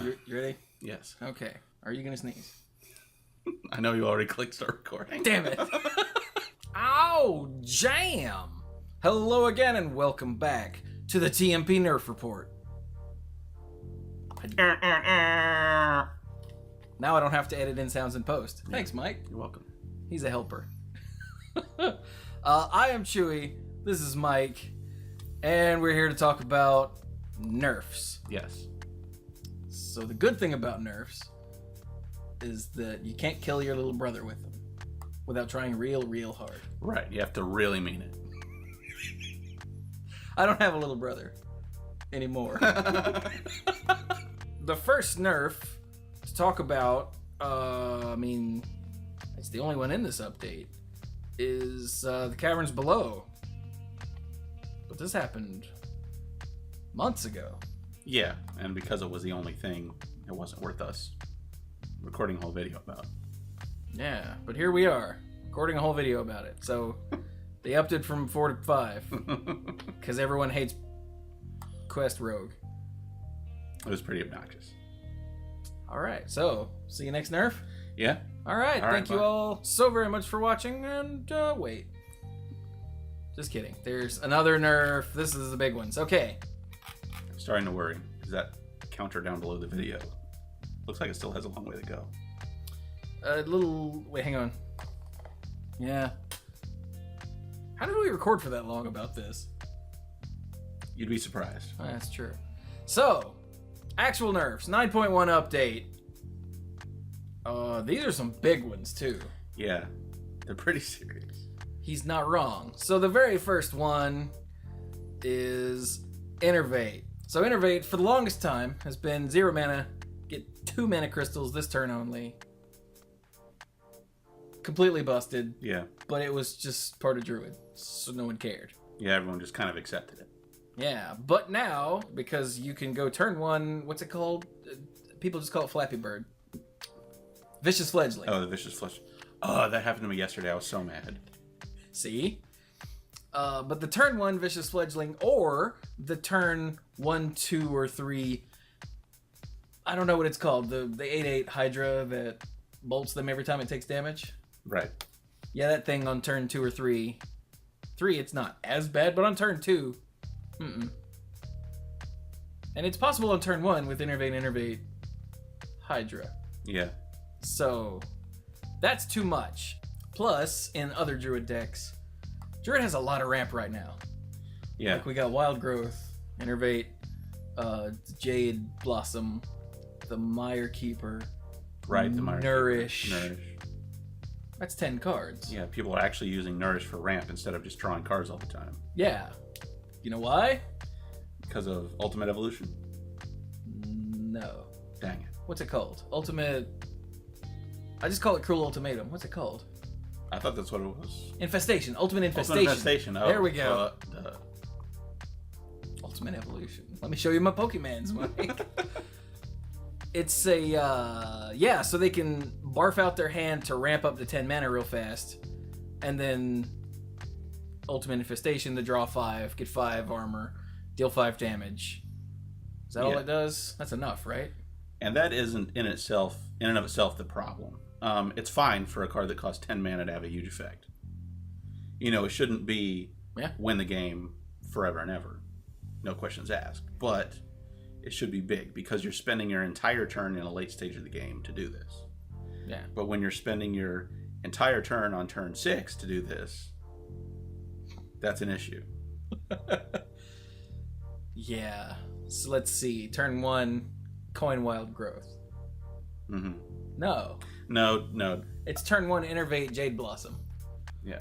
You ready? Yes. Okay. Are you gonna sneeze? I know you already clicked start recording. Damn it. Ow, jam! Hello again and welcome back to the TMP Nerf Report. Now I don't have to edit in sounds in post. Yeah. Thanks, Mike. You're welcome. He's a helper. I am Chewie. This is Mike. And we're here to talk about nerfs. Yes. So the good thing about nerfs is that you can't kill your little brother with them without trying real hard. Right. You have to really mean it. I don't have a little brother anymore. The first nerf to talk about, it's the only one in this update, is the Caverns Below. But this happened months ago. Yeah, and because it was the only thing, it wasn't worth us recording a whole video about. Yeah, but here we are, recording a whole video about it. So they upped it from 4 to 5 because everyone hates Quest Rogue. It was pretty obnoxious. All right, so see you next nerf. Yeah. All right, All right, thank you bye. all so very much for watching, and wait. Just kidding. There's another nerf. This is the big ones. Okay. I'm starting to worry. Is that counter down below the video? Looks like it still has a long way to go. Wait, hang on. Yeah. How did we record for that long about this? You'd be surprised. Oh, that's true. So, actual nerfs, 9.1 update. These are some big ones too. Yeah. They're pretty serious. He's not wrong. So the very first one is Innervate. So Innervate, for the longest time, has been 0 mana, get 2 mana crystals this turn only. Completely busted, Yeah. but it was just part of Druid, so no one cared. Yeah, everyone just kind of accepted it. Yeah, but now, because you can go turn 1, what's it called? People just call it Flappy Bird. Vicious Fledgling. Oh, the Vicious Flesh. Oh, that happened to me yesterday. I was so mad. See? But the turn 1 Vicious Fledgling or the turn 1, 2, or 3, I don't know what it's called, the 8/8 Hydra that bolts them every time it takes damage. Right. Yeah, that thing on turn 2 or 3. 3, it's not as bad, but on turn 2, and it's possible on turn 1 with Innervate, Hydra. Yeah. So, that's too much. Plus, in other Druid decks, Druid has a lot of ramp right now. Yeah. Like we got Wild Growth, Innervate, Jade Blossom, the Mire Keeper, Right. The Mire Nourish. Keeper. Nourish. That's 10 cards. Yeah, people are actually using Nourish for ramp instead of just drawing cards all the time. Yeah. You know why? Because of Ultimate Evolution? No. Dang it. What's it called? Ultimate... I just call it Cruel Ultimatum. What's it called? I thought that's what it was. Ultimate Infestation. Ultimate Infestation. Oh, there we go. Ultimate Evolution. Let me show you my Pokemans, Mike. It's a, so they can barf out their hand to ramp up to 10 mana real fast. And then Ultimate Infestation to draw 5, get 5 armor, deal 5 damage. Is that all it does? That's enough, right? And that isn't in and of itself the problem. It's fine for a card that costs 10 mana to have a huge effect. You know, it shouldn't be win the game forever and ever. No questions asked. But it should be big because you're spending your entire turn in a late stage of the game to do this. Yeah. But when you're spending your entire turn on turn 6 to do this, that's an issue. Yeah. So let's see. Turn 1, coin Wild Growth. Mm-hmm. No. No. It's turn 1, Innervate Jade Blossom. Yeah.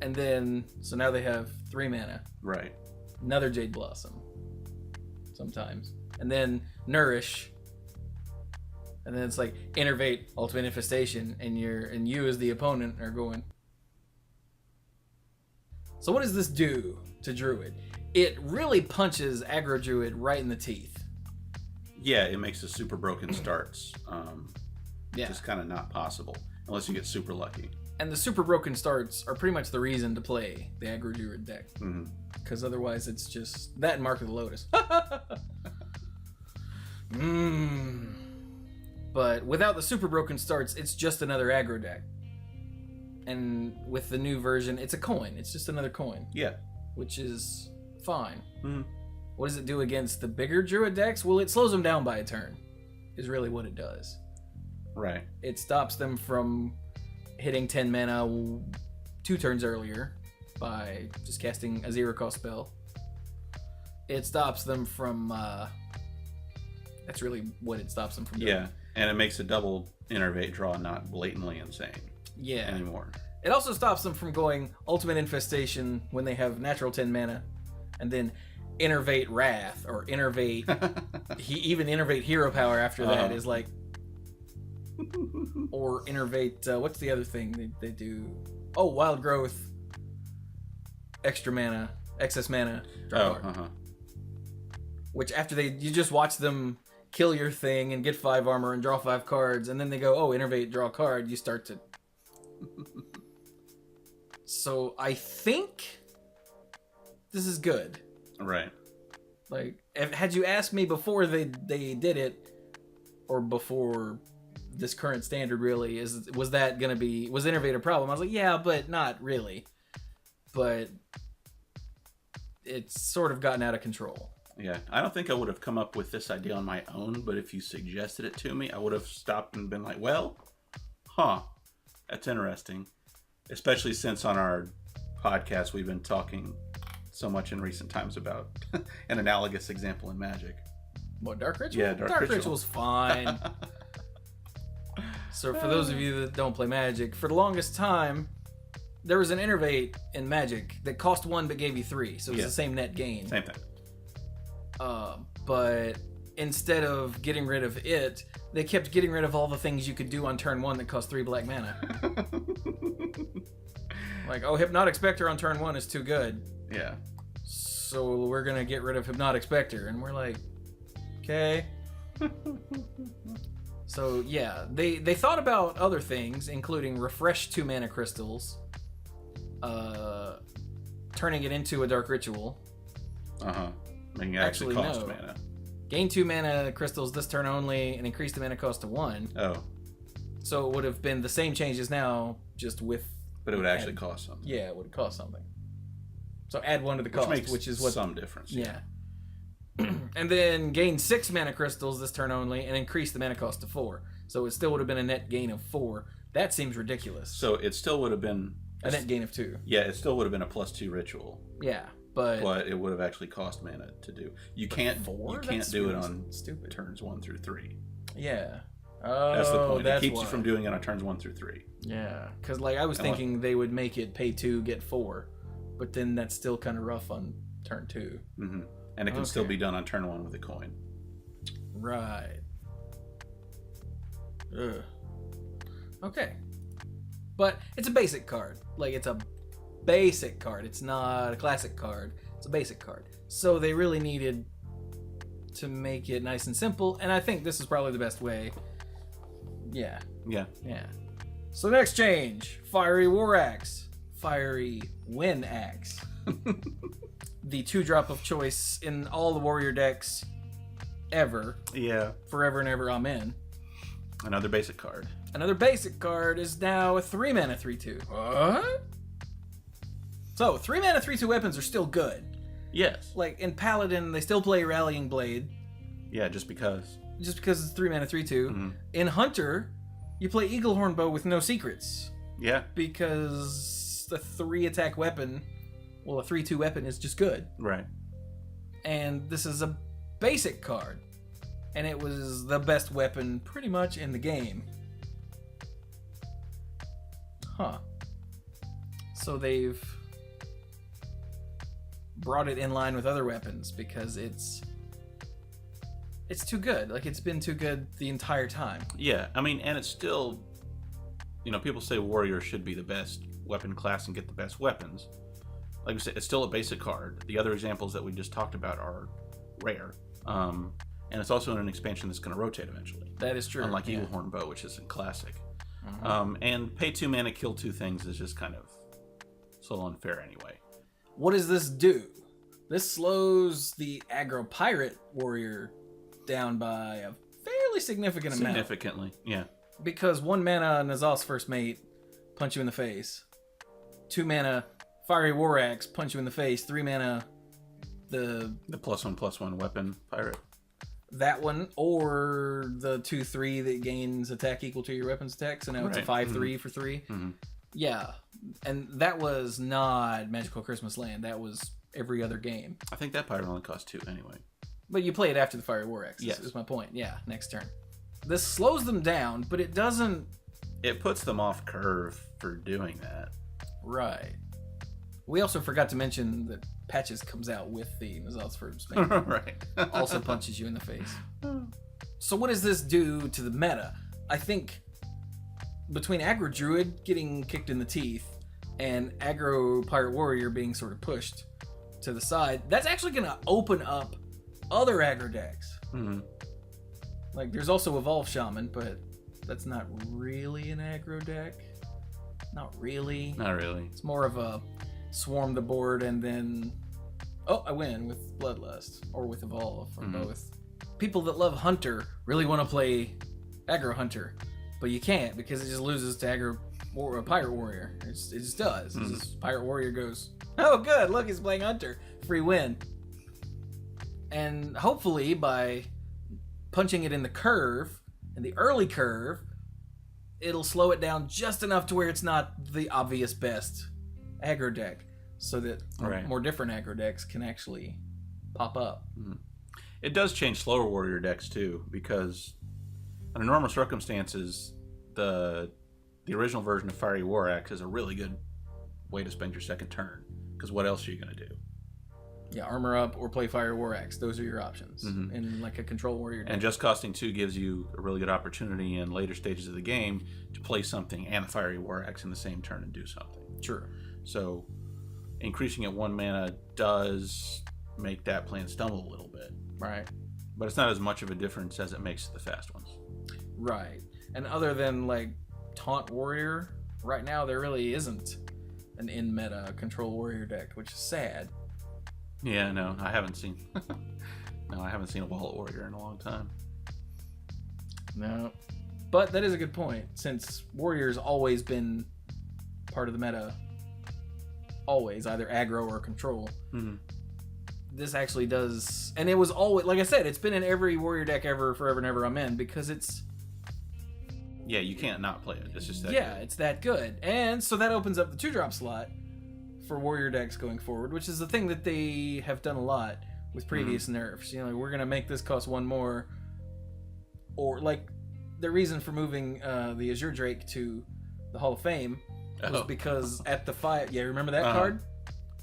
And then, so now they have 3 mana. Right. Another Jade Blossom. Sometimes. And then Nourish. And then it's like Innervate, Ultimate Infestation, and you as the opponent are going. So what does this do to Druid? It really punches aggro Druid right in the teeth. Yeah, it makes the super broken starts Yeah. just kind of not possible unless you get super lucky. And the super broken starts are pretty much the reason to play the aggro Druid deck. Because otherwise it's just that and Mark of the Lotus. But without the super broken starts, it's just another aggro deck. And with the new version, it's a coin. It's just another coin. Yeah. Which is fine. Mm-hmm. What does it do against the bigger Druid decks? Well, it slows them down by a turn, is really what it does. Right. It stops them from hitting 10 mana 2 turns earlier by just casting a 0-cost spell. It stops them from... that's really what it stops them from doing. Yeah, and it makes a double innervate draw not blatantly insane anymore. It also stops them from going Ultimate Infestation when they have natural 10 mana, and then Innervate Wrath, or Innervate... even Innervate Hero Power after that is like... or Innervate... what's the other thing they do? Oh, Wild Growth. Extra mana. Excess mana. Draw card. Which after you just watch them kill your thing and get 5 armor and draw 5 cards, and then they go, oh, Innervate, draw a card, you start to... So I think this is good. Right. Like, had you asked me before they did it, or before this current standard really, was Innervate a problem? I was like, yeah, but not really. But it's sort of gotten out of control. Yeah, I don't think I would have come up with this idea on my own, but if you suggested it to me, I would have stopped and been like, well, that's interesting. Especially since on our podcast we've been talking so much in recent times about an analogous example in Magic. What, Dark Ritual? Yeah, Dark Ritual's fine. So for those of you that don't play Magic, for the longest time, there was an Innervate in Magic that cost 1 but gave you 3, so it was the same net gain. Same thing. But instead of getting rid of it, they kept getting rid of all the things you could do on turn 1 that cost 3 black mana. Like, oh, Hypnotic Spectre on turn 1 is too good. Yeah. So we're going to get rid of Hypnotic Spectre. And we're like, okay. So, yeah, they thought about other things, including refresh 2 mana crystals, turning it into a Dark Ritual. Making it actually cost mana. Gain 2 mana crystals this turn only, and increase the mana cost to 1. Oh. So it would have been the same changes now, just with... But it would actually cost something. Yeah, it would cost something. So add 1 to the cost, which is what... some difference. Yeah. And then gain 6 mana crystals this turn only, and increase the mana cost to 4. So it still would have been a net gain of 4. That seems ridiculous. So it still would have been... a net gain of 2. Yeah, it still would have been a +2 ritual. Yeah. But it would have actually cost mana to do. You can't do it on stupid turns 1 through 3. Yeah. That's the point. It keeps you from doing it on turns 1 through 3. Yeah, because like I was thinking they would make it pay 2, get 4, but then that's still kind of rough on turn 2. Mm-hmm. And it can still be done on turn 1 with a coin. Right. Ugh. Okay. But it's a basic card. Like, it's a basic card. It's not a classic card. It's a basic card. So they really needed to make it nice and simple, and I think this is probably the best way. Yeah. Yeah. Yeah. So next change. Fiery War Axe. Fiery Wind Axe. The 2-drop of choice in all the warrior decks ever. Yeah. Forever and ever, amen. Another basic card. Another basic card is now a 3-mana 3/2. What? So, 3-mana 3/2 weapons are still good. Yes. Like, in Paladin, they still play Rallying Blade. Yeah, just because. Just because it's 3-mana 3/2. Mm-hmm. In Hunter, you play Eaglehorn Bow with no secrets. Yeah. Because the 3-attack weapon, well, a 3/2 weapon is just good. Right. And this is a basic card. And it was the best weapon pretty much in the game. Huh. So they've brought it in line with other weapons because it's too good. Like, it's been too good the entire time. Yeah, I mean, and it's still, people say warrior should be the best weapon class and get the best weapons. Like we said, it's still a basic card. The other examples that we just talked about are rare. And it's also in an expansion that's going to rotate eventually. That is true. Unlike Eaglehorn Bow, which is in Classic. Mm-hmm. And pay 2 mana, kill 2 things is just kind of so unfair anyway. What does this do? This slows the aggro pirate warrior down by a fairly fairly significant amount. Significantly, yeah. Because 1 mana N'Zal's First Mate, punch you in the face. 2 mana Fiery War Axe, punch you in the face. 3 mana the +1/+1 weapon pirate. That one, or the 2/3 that gains attack equal to your weapon's attack. So now it's a 5/3 for 3. Mm-hmm. Yeah, and that was not Magical Christmas Land. That was every other game. I think that pirate only cost 2 anyway. But you play it after the Fiery War Axe. Yes, is my point. Yeah, next turn. This slows them down, but it doesn't. It puts them off curve for doing that. Right. We also forgot to mention that Patches comes out with the N'Zal's First Mate. Right. Also punches you in the face. So what does this do to the meta? I think between aggro Druid getting kicked in the teeth and aggro Pirate Warrior being sort of pushed to the side, that's actually going to open up other aggro decks. Mm-hmm. Like, there's also Evolve Shaman, but that's not really an aggro deck. Not really. Not really. It's more of a swarm the board and then... Oh, I win with Bloodlust. Or with Evolve, or both. People that love Hunter really want to play aggro Hunter, but you can't because it just loses to aggro Pirate Warrior. It just does. It's just, Pirate Warrior goes, oh good, look, he's playing Hunter. Free win. And hopefully by punching it in the curve, in the early curve, it'll slow it down just enough to where it's not the obvious best aggro deck, so that more different aggro decks can actually pop up. It does change slower warrior decks too, because under normal circumstances, the original version of Fiery War Axe is a really good way to spend your second turn, because what else are you going to do? Yeah, armor up or play Fire War Axe. Those are your options in like a control warrior deck. And just costing 2 gives you a really good opportunity in later stages of the game to play something and the Fiery War Axe in the same turn and do something. True. So increasing it 1 mana does make that plan stumble a little bit. Right. But it's not as much of a difference as it makes to the fast ones. Right. And other than like Taunt Warrior, right now there really isn't an in-meta control warrior deck, which is sad. Yeah, no, I haven't seen. No, I haven't seen a Wallet Warrior in a long time. No, but that is a good point. Since Warrior's always been part of the meta, always either aggro or control. This actually does, and it was always, like I said, it's been in every Warrior deck ever, forever and ever I'm in, because it's. Yeah, you can't not play it. It's just that. Yeah, it's that good, and so that opens up the 2-drop slot for warrior decks going forward, which is the thing that they have done a lot with previous nerfs. You know, like, we're gonna make this cost 1 more, or like the reason for moving the Azure Drake to the Hall of Fame was because at the 5. Yeah, remember that card?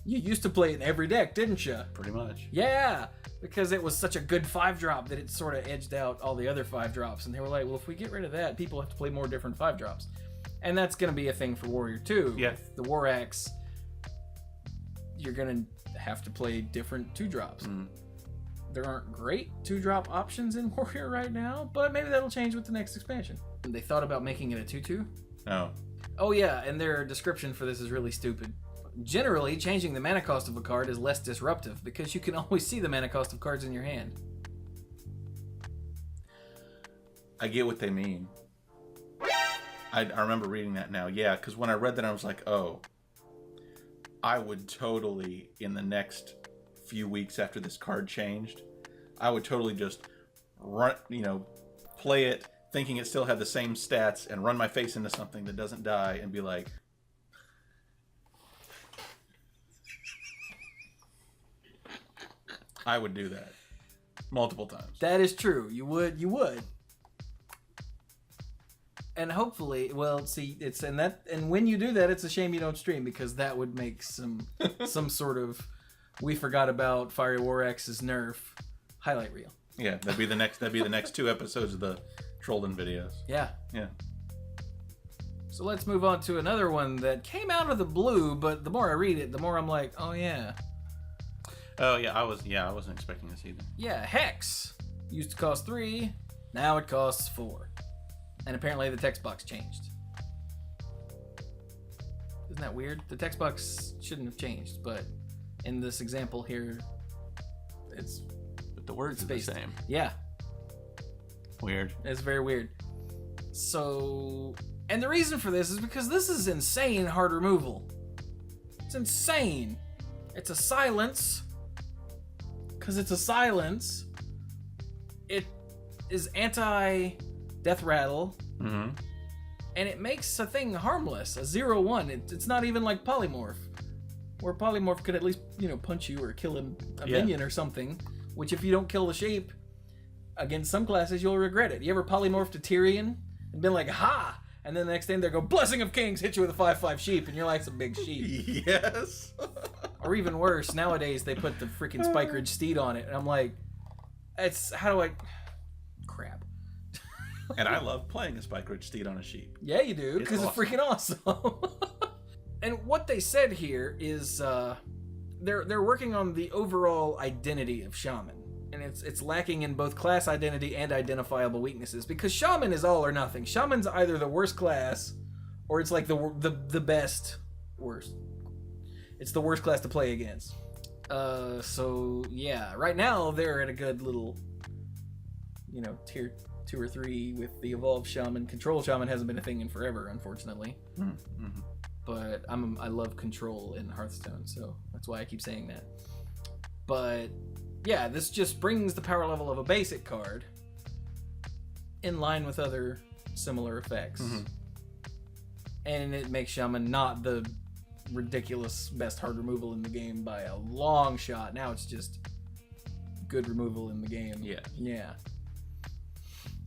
You used to play it in every deck, didn't you? Pretty much. Yeah, because it was such a good 5-drop that it sort of edged out all the other 5-drops, and they were like, well, if we get rid of that, people have to play more different 5-drops, and that's gonna be a thing for Warrior too. Yeah. With the War Axe, you're gonna have to play different 2-drops. There aren't great 2-drop options in Warrior right now, but maybe that'll change with the next expansion. They thought about making it a 2/2. Oh yeah, and their description for this is really stupid. Generally, changing the mana cost of a card is less disruptive because you can always see the mana cost of cards in your hand. I get what they mean. I remember reading that now. Yeah, because when I read that, I was like, oh, I would totally, in the next few weeks after this card changed, I would totally just run, play it thinking it still had the same stats and run my face into something that doesn't die and be like, I would do that multiple times. That is true. You would. And hopefully, well, see, and when you do that, it's a shame you don't stream, because that would make some sort of we forgot about Fiery War Axe's nerf highlight reel. Yeah, that'd be the next 2 episodes of the Trollden videos. Yeah. Yeah. So let's move on to another one that came out of the blue, but the more I read it, the more I'm like, oh yeah. Oh yeah, I wasn't expecting this either. Yeah, Hex used to cost 3, now it costs 4. And apparently the text box changed. Isn't that weird? The text box shouldn't have changed, but in this example here, But the words are the same. Yeah. Weird. It's very weird. So, and the reason for this is because this is insane hard removal. It's insane. It's a silence. Because it's a silence. It is anti-death rattle. Mm-hmm. And it makes a thing harmless. A 0/1. It's not even like polymorph. Where polymorph could at least, punch you or kill a minion or something. Which if you don't kill the shape, against some classes, you'll regret it. You ever polymorph to Tyrion and been like, ha! And then the next thing they go, Blessing of Kings, hit you with a 5/5 sheep, and you're like, it's a big sheep. Yes. Or even worse, nowadays they put the freaking Spike Ridge Steed on it, and I'm like, crap. And I love playing a Spike Ridge Steed on a sheep. Yeah, you do, because it's freaking awesome. And what they said here is they're working on the overall identity of Shaman. And it's lacking in both class identity and identifiable weaknesses. Because Shaman is all or nothing. Shaman's either the worst class, or it's like the best worst. It's the worst class to play against. So yeah, right now they're at a good little, tier 2 or 3 with the evolved Shaman. Control Shaman hasn't been a thing in forever, unfortunately. Mm-hmm. But I love control in Hearthstone, so that's why I keep saying that. But yeah, this just brings the power level of a basic card in line with other similar effects. Mm-hmm. And it makes Shaman not the ridiculous best hard removal in the game by a long shot. Now it's just good removal in the game. Yeah.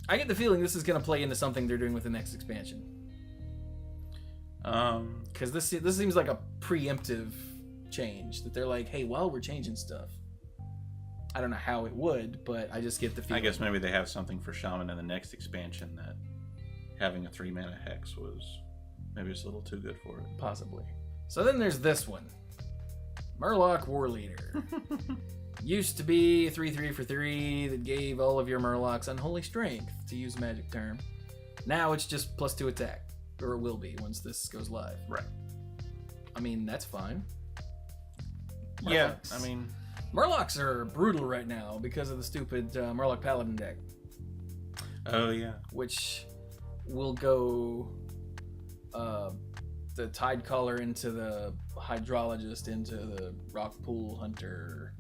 I get the feeling this is going to play into something they're doing with the next expansion. Because this seems like a preemptive change. That they're like, hey, well, we're changing stuff. I don't know how it would, but I just get the feeling. I guess maybe they have something for Shaman in the next expansion that having a 3-mana hex was maybe it's a little too good for it. Possibly. So then there's this one. Murloc War Leader. Used to be 3/3 for 3 that gave all of your Murlocs unholy strength, to use a magic term. Now it's just +2 attack. Or it will be once this goes live. Right. I mean, that's fine. Murlocs. Yeah, I mean... Murlocs are brutal right now because of the stupid Murloc Paladin deck. Oh, yeah. Which will go the Tidecaller into the Hydrologist into the Rockpool Hunter.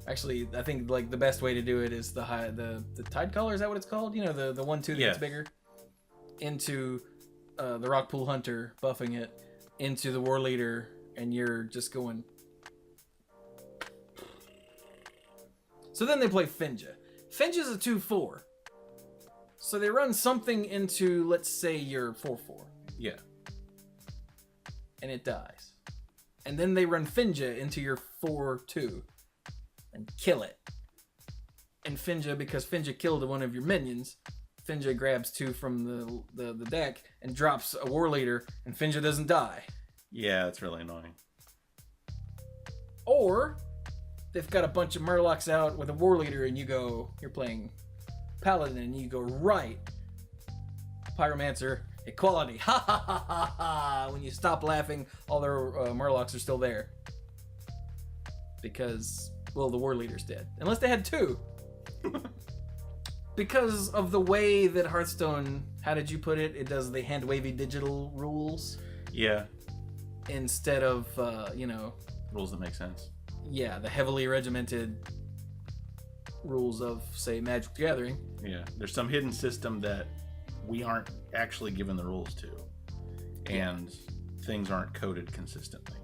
Actually, I think like the best way to do it is the Tidecaller, is that what it's called? The 1/2 that's bigger? Into the Rockpool Hunter, buffing it, into the War Leader, and you're just going... So then they play Finja. Finja's a 2/4. So they run something into, let's say, your 4/4. Yeah. And it dies. And then they run Finja into your 4/2 and kill it. And Finja, because Finja killed one of your minions, Finja grabs 2 from the deck and drops a War Leader, and Finja doesn't die. Yeah, that's really annoying. Or they've got a bunch of Murlocs out with a War Leader, and you're playing Paladin, and you go, right, Pyromancer, equality, ha ha ha ha ha. When you stop laughing, all their Murlocs are still there. Because, well, the War Leader's dead. Unless they had 2. Because of the way that Hearthstone, how did you put it? It does the hand-wavy digital rules. Yeah. Instead of, rules that make sense. Yeah, the heavily regimented rules of, say, Magic the Gathering. Yeah, there's some hidden system that we aren't actually given the rules to. And things aren't coded consistently.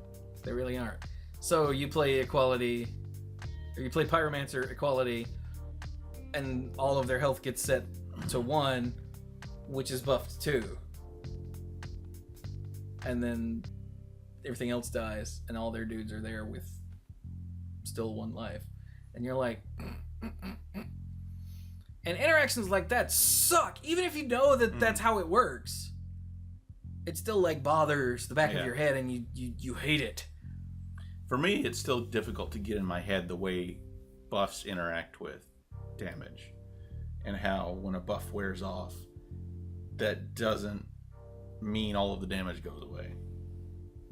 They really aren't. So you play equality, or you play Pyromancer equality, and all of their health gets set to 1, which is buffed 2. And then everything else dies, and all their dudes are there with still 1 life. And you're like... And interactions like that suck! Even if you know that that's how it works. It still, like, bothers the back of your head, and you hate it. For me, it's still difficult to get in my head the way buffs interact with damage, and how when a buff wears off, that doesn't mean all of the damage goes away.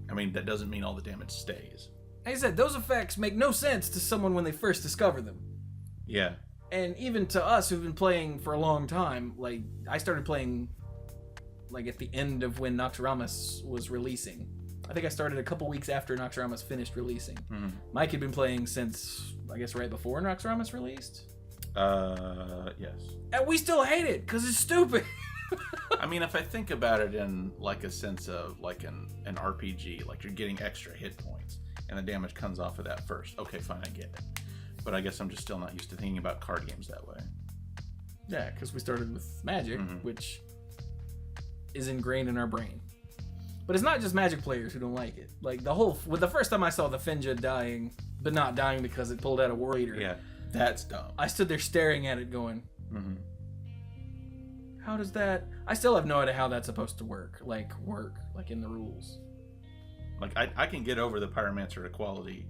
I mean, that doesn't mean all the damage stays. Like I said, those effects make no sense to someone when they first discover them. Yeah. And even to us who've been playing for a long time, like, I started playing, like, at the end of when Noxuramas was releasing. I think I started a couple weeks after Noxuramas finished releasing. Mm-hmm. Mike had been playing since, I guess, right before Noxuramas released? Yes. And we still hate it, because it's stupid. I mean, if I think about it in, like, a sense of, like, an RPG, like, you're getting extra hit points, and the damage comes off of that first. Okay, fine, I get it. But I guess I'm just still not used to thinking about card games that way. Yeah, because we started with Magic, which is ingrained in our brain. But it's not just Magic players who don't like it. Like, the first time I saw the Finja dying, but not dying because it pulled out a War Eater. Yeah, that's dumb. I stood there staring at it going, how does that... I still have no idea how that's supposed to work. Like in the rules. Like, I can get over the Pyromancer equality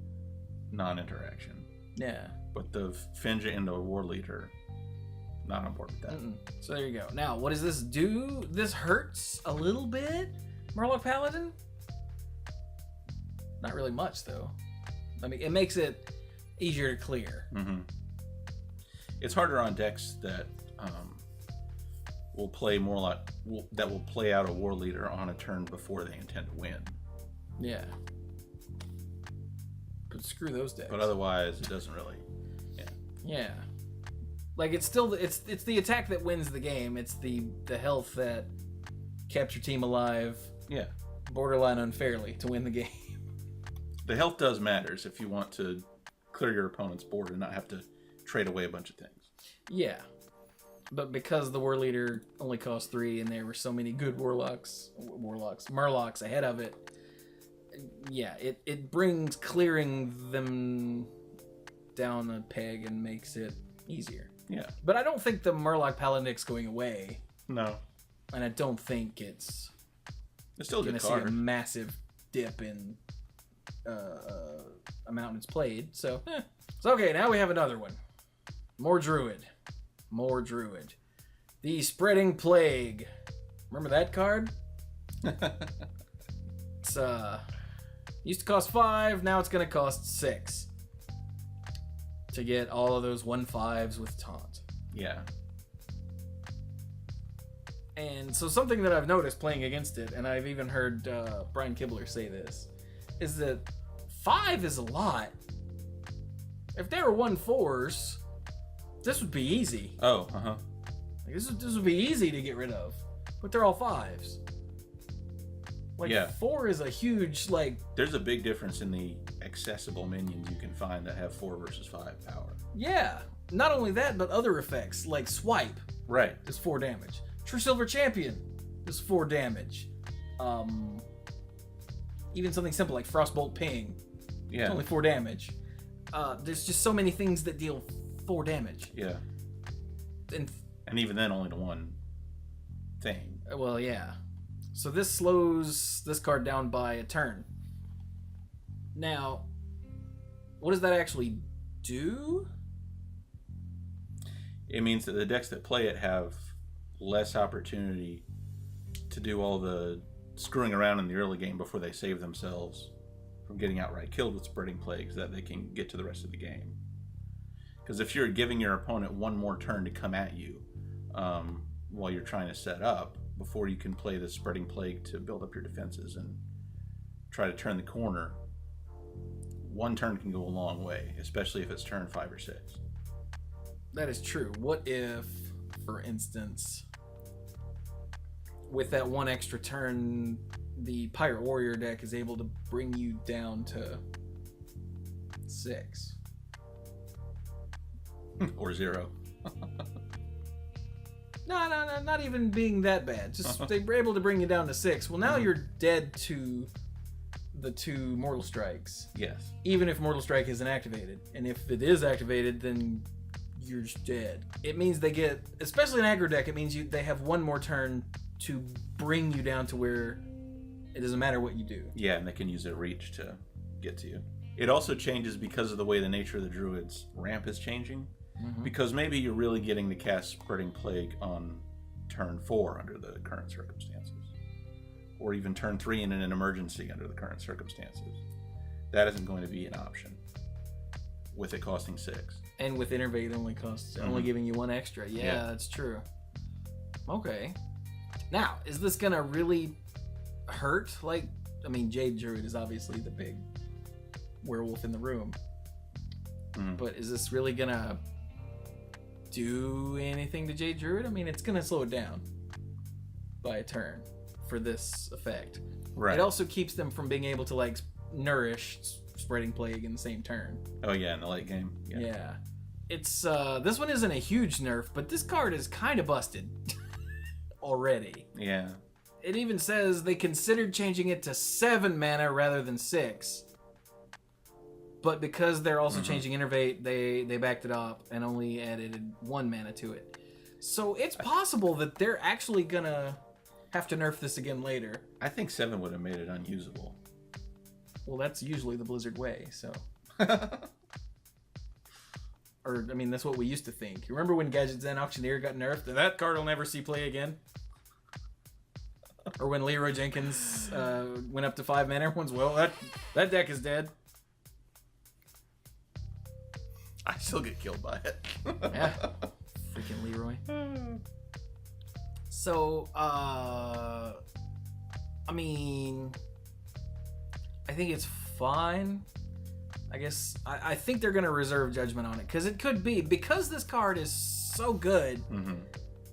non-interaction. Yeah. But the Finja into a War Leader, not on board with that. So there you go. Now, what does this do? This hurts a little bit, Murloc Paladin? Not really much, though. I mean, it makes it easier to clear. It's harder on decks that will play that will play out a War Leader on a turn before they intend to win. Yeah. But screw those decks. But otherwise, it doesn't really. Yeah. Like, it's still it's the attack that wins the game. It's the health that kept your team alive. Yeah. Borderline unfairly to win the game. The health does matters if you want to clear your opponent's board and not have to trade away a bunch of things. Yeah. But because the War Leader only cost 3 and there were so many good Murlocs ahead of it, yeah, it brings clearing them down a peg and makes it easier. Yeah. But I don't think the Murloc Paladin's going away. No. And I don't think it's still going to see a massive dip in amount it's played. So, okay, now we have another one. More Druid. The Spreading Plague. Remember that card? It's used to cost 5, now it's gonna cost 6 to get all of those 1/5s with taunt. Yeah. And so something that I've noticed playing against it, and I've even heard Brian Kibler say this, is that 5 is a lot. If there were 1/4s, this would be easy. Oh, Like, this would be easy to get rid of, but they're all 5s. Like, yeah. 4 is a huge, like... There's a big difference in the accessible minions you can find that have 4 versus 5 power. Yeah. Not only that, but other effects, like Swipe. Right. Is 4 damage. True Silver Champion is 4 damage. Even something simple like Frostbolt Ping. Yeah. It's only 4 damage. There's just so many things that deal 4 damage. Yeah. And even then, only to one thing. Well, yeah. So this slows this card down by a turn. Now, what does that actually do? It means that the decks that play it have less opportunity to do all the screwing around in the early game before they save themselves from getting outright killed with Spreading Plagues, that they can get to the rest of the game. Because if you're giving your opponent one more turn to come at you while you're trying to set up, before you can play the Spreading Plague to build up your defenses and try to turn the corner, one turn can go a long way, especially if it's turn 5 or 6. That is true. What if, for instance, with that one extra turn, the Pirate Warrior deck is able to bring you down to 6? Or 0. No, not even being that bad. Just they were able to bring you down to 6. Well, now you're dead to the 2 Mortal Strikes. Yes. Even if Mortal Strike isn't activated. And if it is activated, then you're dead. It means they get, especially in aggro deck, it means they have one more turn to bring you down to where it doesn't matter what you do. Yeah, and they can use their reach to get to you. It also changes because of the way the nature of the Druid's ramp is changing. Mm-hmm. Because maybe you're really getting to cast Spreading Plague on turn 4 under the current circumstances. Or even turn 3 in an emergency under the current circumstances. That isn't going to be an option with it costing 6. And with Innervate, it only costs only giving you 1 extra. Yeah, that's true. Okay. Now, is this gonna really hurt? Like, I mean, Jade Druid is obviously the big werewolf in the room. But is this really gonna do anything to Jade Druid? I mean, it's gonna slow it down by a turn for this effect. Right. It also keeps them from being able to like nourish Spreading Plague in the same turn. Oh yeah, in the late game. Yeah. It's this one isn't a huge nerf, but this card is kind of busted already. Yeah. It even says they considered changing it to 7 mana rather than 6. But because they're also changing Innervate, they backed it up and only added 1 mana to it. So it's possible that they're actually gonna have to nerf this again later. I think 7 would have made it unusable. Well, that's usually the Blizzard way, so. Or, I mean, that's what we used to think. You remember when Gadget Zen Auctioneer got nerfed? That card will never see play again. Or when Leroy Jenkins went up to 5 mana, everyone's, well, that deck is dead. I still get killed by it. Yeah. Freaking Leroy. So, I mean, I think it's fine. I guess, I think they're going to reserve judgment on it. Because it could be, because this card is so good,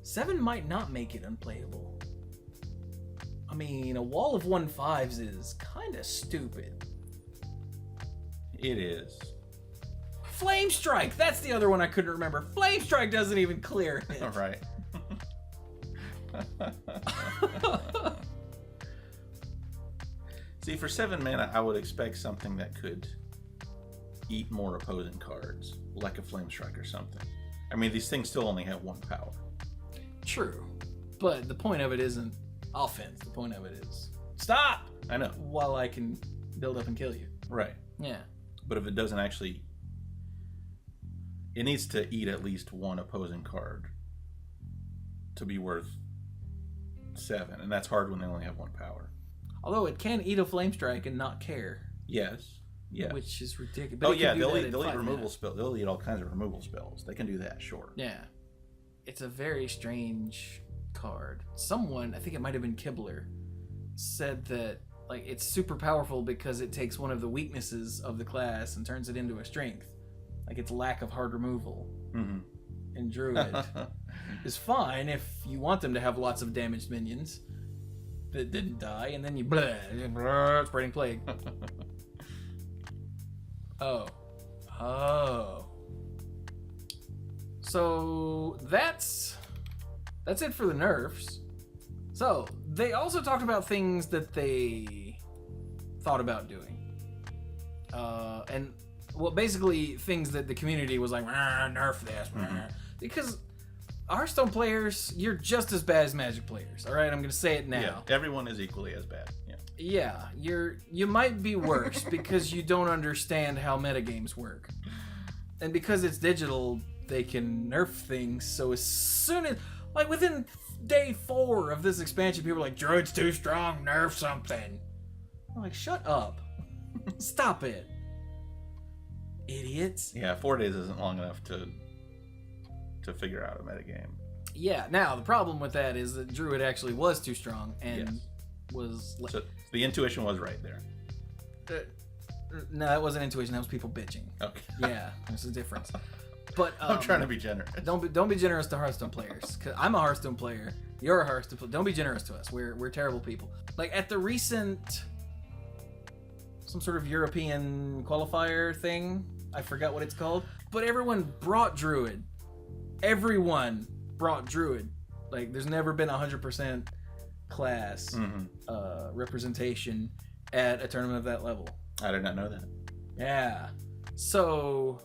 7 might not make it unplayable. I mean, a wall of 1/5s is kind of stupid. It is. Flame Strike! That's the other one I couldn't remember. Flame Strike doesn't even clear it. All right. See, for 7 mana, I would expect something that could eat more opposing cards, like a Flame Strike or something. I mean, these things still only have 1 power. True. But the point of it isn't offense. The point of it is stop! I know. While I can build up and kill you. Right. Yeah. But if it doesn't actually... It needs to eat at least 1 opposing card to be worth 7, and that's hard when they only have 1 power. Although it can eat a Flame Strike and not care. Yes. Yeah. Which is ridiculous. But they'll eat removal spells. They'll eat all kinds of removal spells. They can do that, sure. Yeah. It's a very strange card. Someone, I think it might have been Kibler, said that like it's super powerful because it takes one of the weaknesses of the class and turns it into a strength. Like its lack of hard removal. And Druid is fine if you want them to have lots of damaged minions that didn't die, and then you Spreading Plague. Oh. So that's it for the nerfs. So they also talked about things that they thought about doing, and well, basically things that the community was like, nerf this, because Hearthstone players, you're just as bad as Magic players. All right, I'm gonna say it now. Yeah, everyone is equally as bad. Yeah, you might be worse because you don't understand how metagames work. And because it's digital, they can nerf things, so as soon as, like within day 4 of this expansion, people are like, Druid's too strong, nerf something. I'm like, shut up. Stop it. Idiots. Yeah, 4 days isn't long enough to figure out a metagame. Yeah, now the problem with that is that Druid actually was too strong and was... So the intuition was right there. No, that wasn't intuition. That was people bitching. Okay. Yeah, there's a difference. But I'm trying to be generous. Don't be generous to Hearthstone players. Cause I'm a Hearthstone player. You're a Hearthstone player. Don't be generous to us. We're terrible people. Like at the recent some sort of European qualifier thing. I forgot what it's called. But everyone brought Druid. Everyone brought Druid. Like there's never been 100% class representation at a tournament of that level. I did not know that. Yeah. So,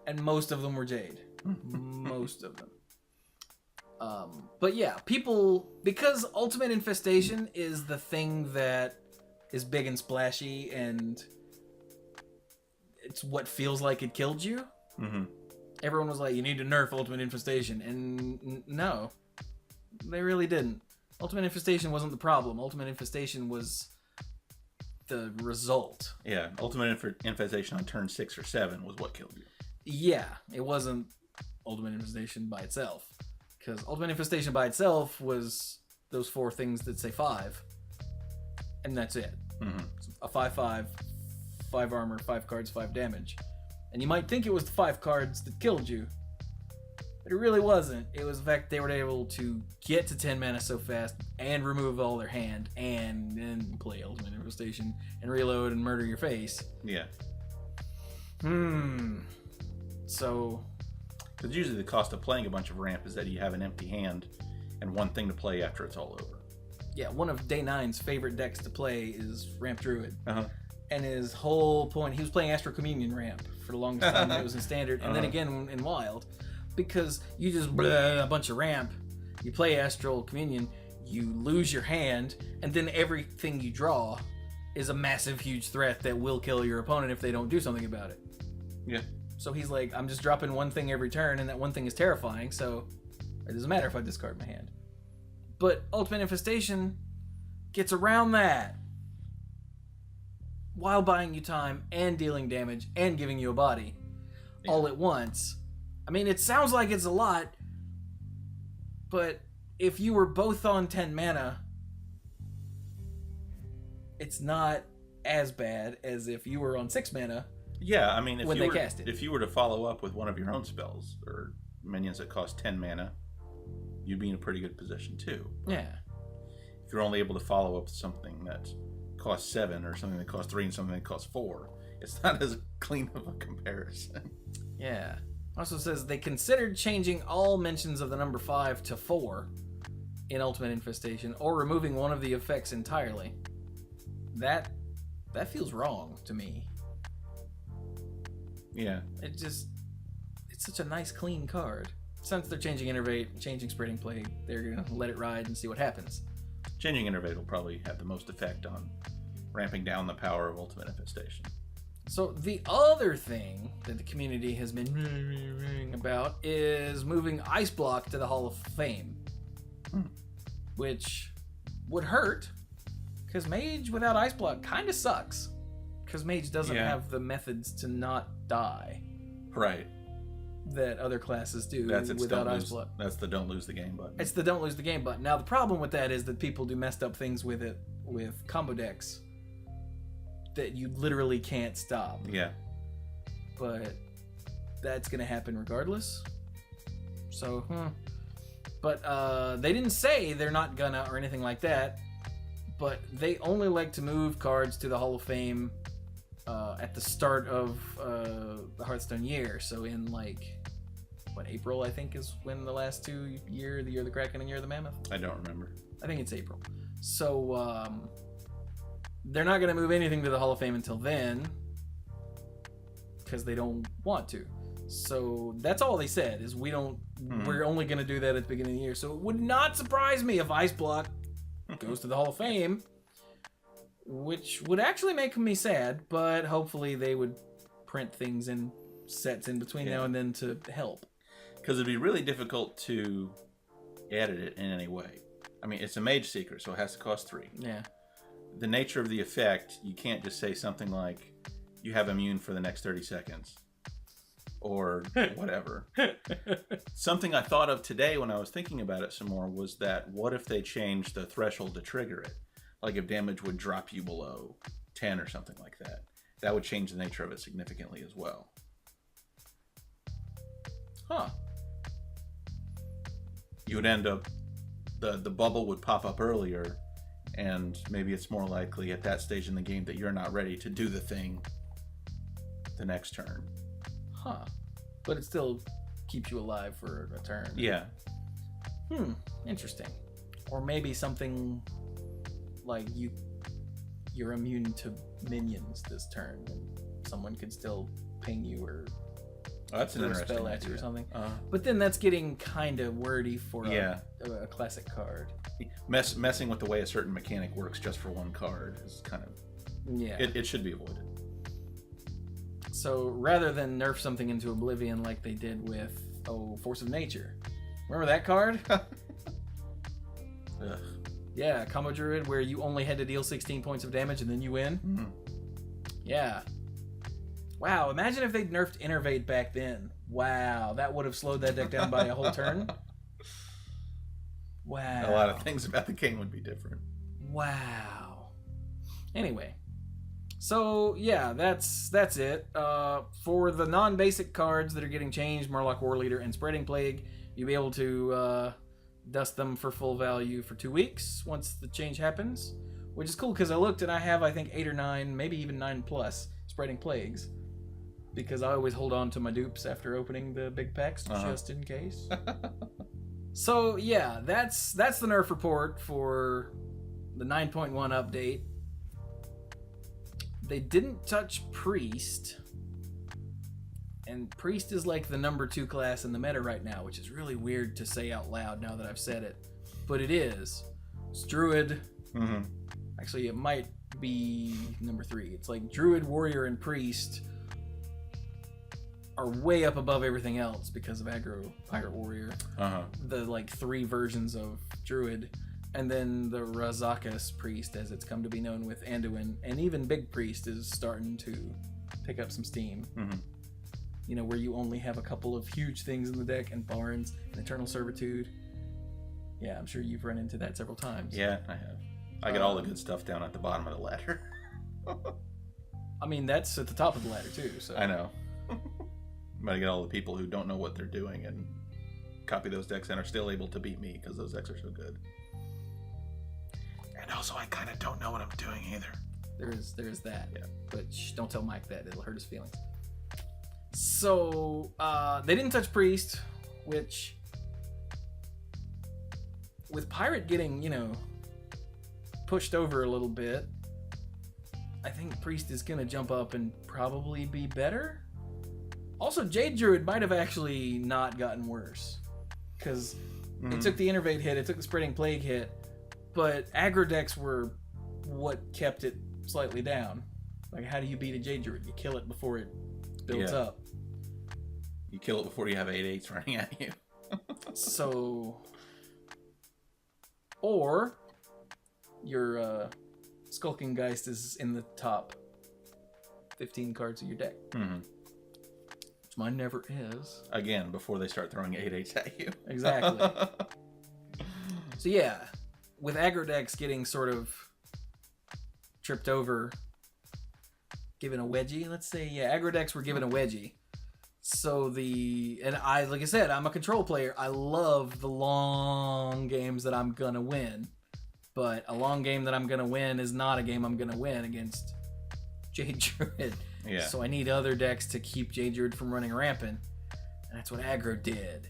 and most of them were Jade. Most of them. But yeah, people, because Ultimate Infestation is the thing that is big and splashy and it's what feels like it killed you. Everyone was like, you need to nerf Ultimate Infestation. And no, they really didn't. Ultimate Infestation wasn't the problem. Ultimate Infestation was the result. Yeah, Ultimate Infestation on turn 6 or 7 was what killed you. Yeah, it wasn't Ultimate Infestation by itself. Because Ultimate Infestation by itself was those 4 things that say 5. And that's it. Mm-hmm. So a 5/5, 5 armor, 5 cards, 5 damage. And you might think it was the 5 cards that killed you. But it really wasn't. It was the fact they were able to get to 10 mana so fast and remove all their hand and then play Ultimate Infestation and reload and murder your face. Yeah. So... Because usually the cost of playing a bunch of ramp is that you have an empty hand and one thing to play after it's all over. Yeah, one of Day 9's favorite decks to play is Ramp Druid. Uh-huh. And his whole point, he was playing Astral Communion Ramp for the longest time. It was in Standard, and then again in Wild. Because you just a bunch of ramp, you play Astral Communion, you lose your hand, and then everything you draw is a massive, huge threat that will kill your opponent if they don't do something about it. Yeah. So he's like, I'm just dropping one thing every turn, and that one thing is terrifying, so it doesn't matter if I discard my hand. But Ultimate Infestation gets around that while buying you time and dealing damage and giving you a body all at once. I mean, it sounds like it's a lot, but if you were both on 10 mana, it's not as bad as if you were on 6 mana. Yeah, I mean, cast it. If you were to follow up with one of your own spells or minions that cost 10 mana, you'd be in a pretty good position too. Yeah. If you're only able to follow up with something that costs 7 or something that costs 3 and something that costs 4, it's not as clean of a comparison. Yeah. Also says they considered changing all mentions of the number 5 to 4 in Ultimate Infestation, or removing one of the effects entirely. That feels wrong to me. Yeah. It's such a nice, clean card. Since they're changing Innervate, changing Spreading Play, they're going to let it ride and see what happens. Changing Innervate will probably have the most effect on ramping down the power of Ultimate Infestation. So the other thing that the community has been ring about is moving Ice Block to the Hall of Fame. Which would hurt, because Mage without Ice Block kind of sucks. Because Mage doesn't have the methods to not die. Right. That other classes do without Ice Block. That's the don't lose the game button. It's the don't lose the game button. Now the problem with that is that people do messed up things with it with combo decks that you literally can't stop. Yeah. But that's going to happen regardless. So, But they didn't say they're not gonna or anything like that. But they only like to move cards to the Hall of Fame at the start of the Hearthstone year. So in April, I think, is when the last 2 year, the Year of the Kraken and Year of the Mammoth? I don't remember. I think it's April. So they're not going to move anything to the Hall of Fame until then because they don't want to. So that's all they said is we're only going to do that at the beginning of the year. So it would not surprise me if Ice Block goes to the Hall of Fame, which would actually make me sad, but hopefully they would print things in sets in between now and then to help. Because it'd be really difficult to edit it in any way. I mean, it's a Mage Secret, so it has to cost 3. Yeah. The nature of the effect, you can't just say something like, you have immune for the next 30 seconds. Or whatever. Something I thought of today when I was thinking about it some more was that what if they changed the threshold to trigger it? Like if damage would drop you below 10 or something like that. That would change the nature of it significantly as well. Huh. You would end up, the bubble would pop up earlier, and maybe it's more likely at that stage in the game that you're not ready to do the thing the next turn. Huh. But it still keeps you alive for a turn. Yeah. Interesting. Or maybe something like you're immune to minions this turn, and someone could still ping you or that's an interesting spell at you idea. or something. But then that's getting kind of wordy for a classic card. Messing with the way a certain mechanic works just for one card is kind of... Yeah. It should be avoided. So rather than nerf something into oblivion like they did with Force of Nature. Remember that card? Ugh. Yeah, Combo Druid, where you only had to deal 16 points of damage and then you win. Mm-hmm. Yeah. Wow, imagine if they'd nerfed Innervate back then. Wow, that would have slowed that deck down by a whole turn. Wow. A lot of things about the game would be different. Wow. Anyway. So, yeah, that's it. For the non-basic cards that are getting changed, Murloc War Leader and Spreading Plague, you'll be able to dust them for full value for 2 weeks once the change happens. Which is cool because I looked and I have, I think, 8 or 9, maybe even 9+ Spreading Plagues. Because I always hold on to my dupes after opening the big packs, just in case. So, yeah, that's the Nerf report for the 9.1 update. They didn't touch Priest. And Priest is like the number 2 class in the meta right now, which is really weird to say out loud now that I've said it. But it is. It's Druid. Mm-hmm. Actually, it might be number 3. It's like Druid, Warrior, and Priest are way up above everything else because of aggro Pirate Warrior. The like 3 versions of Druid. And then the Razakas Priest, as it's come to be known with Anduin, and even Big Priest is starting to pick up some steam. Mm-hmm. You know, where you only have a couple of huge things in the deck, and Barnes, and Eternal Servitude. Yeah, I'm sure you've run into that several times. Yeah, I have. I get all the good stuff down at the bottom of the ladder. I mean, that's at the top of the ladder, too. So I know. But I get all the people who don't know what they're doing and copy those decks and are still able to beat me because those decks are so good. And also, I kind of don't know what I'm doing either. There's that. Yeah. But don't tell Mike that. It'll hurt his feelings. So, they didn't touch Priest, which, with Pirate getting, you know, pushed over a little bit, I think Priest is going to jump up and probably be better. Also, Jade Druid might have actually not gotten worse, because it took the Innervate hit, it took the Spreading Plague hit, but aggro decks were what kept it slightly down. Like, how do you beat a Jade Druid? You kill it before it builds up. You kill it before you have 8/8s running at you. So, or your Skulking Geist is in the top 15 cards of your deck. Mm-hmm. Which mine never is. Again, before they start throwing 8/8s at you. Exactly. So yeah, with aggro decks getting sort of tripped over, given a wedgie, let's say, aggro decks were given a wedgie. So like I said, I'm a control player. I love the long games that I'm gonna win. But a long game that I'm gonna win is not a game I'm gonna win against Jade Druid. Yeah. So I need other decks to keep Jade Druid from running rampant. And that's what aggro did.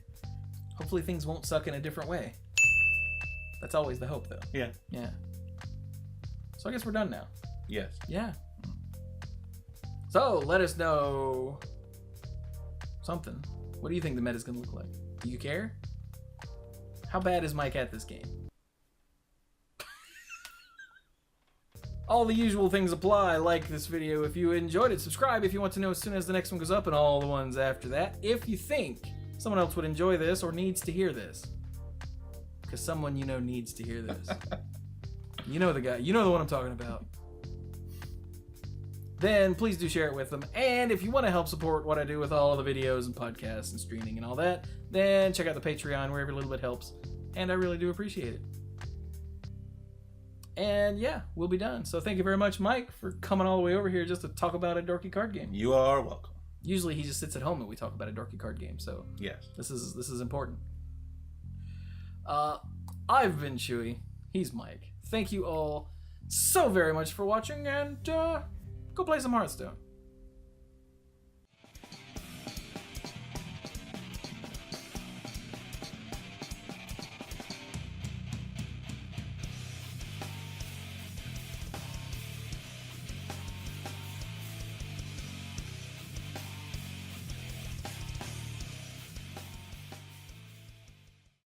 Hopefully things won't suck in a different way. That's always the hope, though. Yeah. Yeah. So I guess we're done now. Yes. Yeah. So let us know something. What do you think the meta's gonna look like? Do you care? How bad is Mike at this game? All the usual things apply. Like this video if you enjoyed it. Subscribe if you want to know as soon as the next one goes up, and all the ones after that. If you think someone else would enjoy this or needs to hear this. Because someone you know needs to hear this. You know the guy. You know the one I'm talking about. Then please do share it with them. And if you want to help support what I do with all of the videos and podcasts and streaming and all that, then check out the Patreon where every little bit helps. And I really do appreciate it. And yeah, we'll be done. So thank you very much, Mike, for coming all the way over here just to talk about a dorky card game. You are welcome. Usually he just sits at home and we talk about a dorky card game. So yes, this is important. I've been Chewie. He's Mike. Thank you all so very much for watching, and go play some Hearthstone.